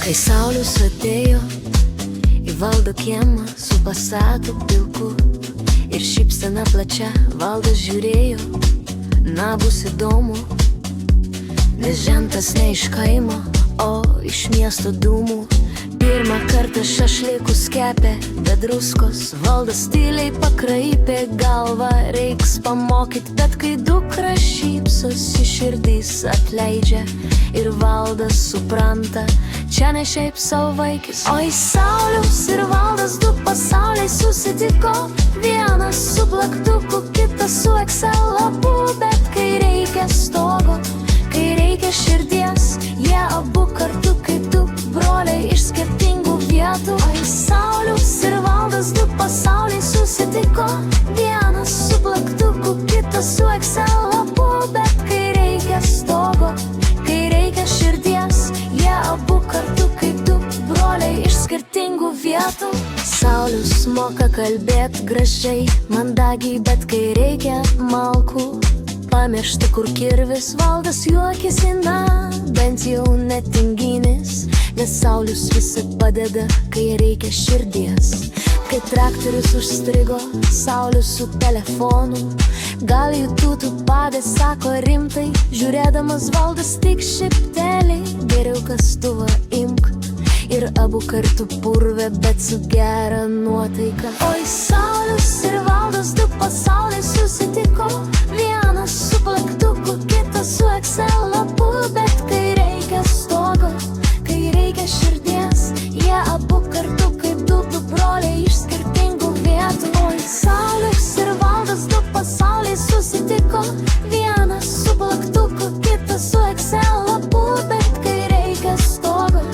Kai Saulius atėjo į Valdo kiemą su Passatu pilku ir šypsena plačia, Valdas žiūrėjo, na bus įdomu, nes žentas ne iš kaimo, o iš miesto dūmų. Pirmą kartą šašlykus kepė be druskos, Valdas tyliai pakraipė galvą, reiks pamokyt, bet kai dukra šypsosi, širdys atleidžia ir Valdas supranta, čia ne šiaip savo vaikis. Oi, Saulius ir Valdas, du pasauliai susitiko, vienas su plaktuku, kitas su Excel lapu, bet kai reikia stogo, kai reikia širdies, jie abu kartu kaip du broliai iš skirtingų vietų. Oi, Saulius ir Valdas, du pasauliai susitiko, vienas su plaktuku, kitas su Excel lapu, bet kai reikia stogo, kai reikia širdies, jie abu kartu kaip du broliai iš skirtingų vietų. Saulius moka kalbėt gražiai, mandagiai, bet kai reikia malkų pamiršta kur kirvis, Valdas juokiasi, na, bent jau netinginis, nes Saulius visą padeda, kai reikia širdies. Kai traktorius užstrigo, Saulius su telefonu, gal YouTube padė, sako rimtai, žiūrėdamas Valdas tik šiptelį, geriau kastuvą imk ir abu kartu purvė, bet su gera nuotaika. Oi, Saulius ir Valdas, du pasauliai susitiko, vienas su plaktuku, kitas su Excel lapu, bet kai reikia stogo, kai reikia širdies, jie abu kartu kaip du broliai iš skirtingų vietų. Oi, Saulius ir Valdas, du pasauliai susitiko, vienas su plaktuku, kitas su Excel lapu, bet kai reikia stogo,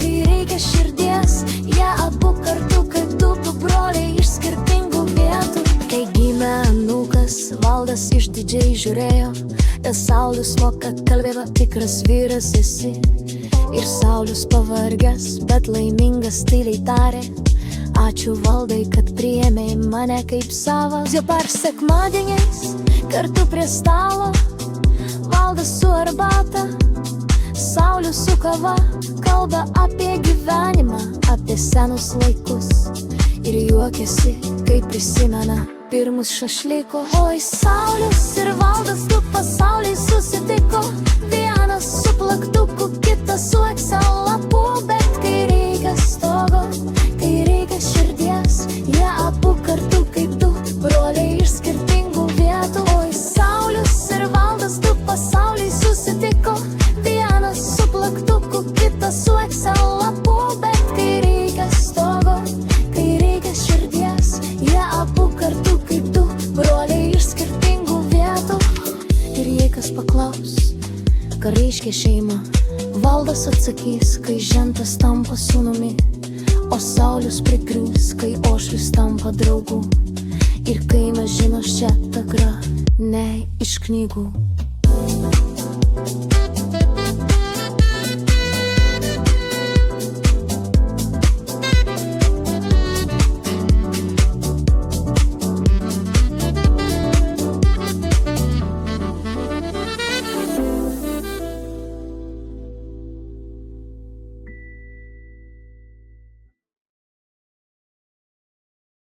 kai reikia širdies, jie abu kartu kaip du broliai iš skirtingų vietų. Kai gimė anūkas, Valdas išdidžiai žiūrėjo, nes Saulius moka kalbėti, tikras vyras esi. Ir Saulius pavargęs, bet laimingas tyliai tarė, ačiū Valdai, kad priėmei mane kaip savas. Jo par sekmadieniais, kartu prie stalo, Valdas su arbata, Saulius su kava, kalba apie gyvenimą, apie senus laikus ir juokiasi, kai prisimena pirmus šašlyko. Oi, Saulius ir Valdas, du pasauliai susitiko, vienas su plaktuku, kitas su Excel lapu, bet kai reikia stogo, kai reikia širdies, jie abu kartu kaip du broliai iš skirtingų vietų. Oi, Saulius ir Valdas, du pasauliai susitiko, vienas su plaktuku, kitas su Excel lapu, bet kai reikia stogo, kai reikia širdies, jie abu kartu kaip du broliai iš skirtingų vietų. Ir jei kas paklaus, ką reiškia šeima, Valdas atsakys, kai žentas tampa sūnumi, o Saulius prigrius, kai ošlius tampa draugu. Ir kai mažinos čia tagra, ne iš knygų.